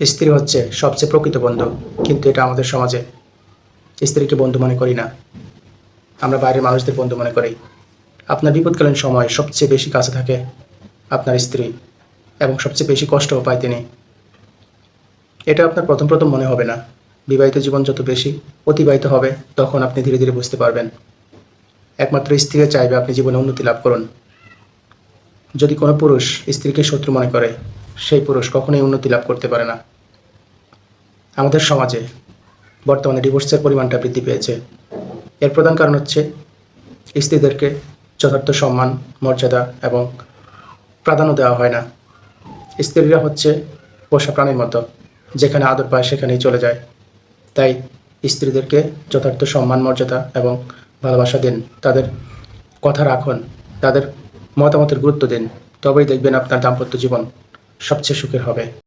স্ত্রী হচ্ছে সবচেয়ে প্রকৃত বন্ধু, কিন্তু এটা আমাদের সমাজে স্ত্রীকে বন্ধু মনে করি না, আমরা বাইরের মানুষদের বন্ধু মনে করি। আপনার বিপদকালীন সময় সবচেয়ে বেশি কাছে থাকে আপনার স্ত্রী, এবং সবচেয়ে বেশি কষ্টও পায় তিনি। এটা আপনার প্রথম প্রথম মনে হবে না, বিবাহিত জীবন যত বেশি অতিবাহিত হবে তখন আপনি ধীরে ধীরে বুঝতে পারবেন। একমাত্র স্ত্রী চাইবে আপনি জীবনে উন্নতি লাভ করুন। যদি কোনো পুরুষ স্ত্রীকে শত্রু মনে করে, সেই পুরুষ কখনোই উন্নতি লাভ করতে পারে না। আমাদের সমাজে বর্তমানে ডিভোর্সের পরিমাণটা বৃদ্ধি পেয়েছে। এর প্রধান কারণ হচ্ছে স্ত্রীদেরকে যথার্থ সম্মান, মর্যাদা এবং প্রাধান্য দেওয়া হয় না। স্ত্রীরা হচ্ছে পোষা প্রাণীর মতো, যেখানে আদর পায় সেখানেই চলে যায়। তাই স্ত্রীদেরকে যথার্থ সম্মান, মর্যাদা এবং ভালোবাসা দিন, তাদের কথা রাখুন, তাদের মতামতের গুরুত্ব দিন, তবেই দেখবেন আপনার দাম্পত্য জীবন সবচেয়ে সুখের হবে।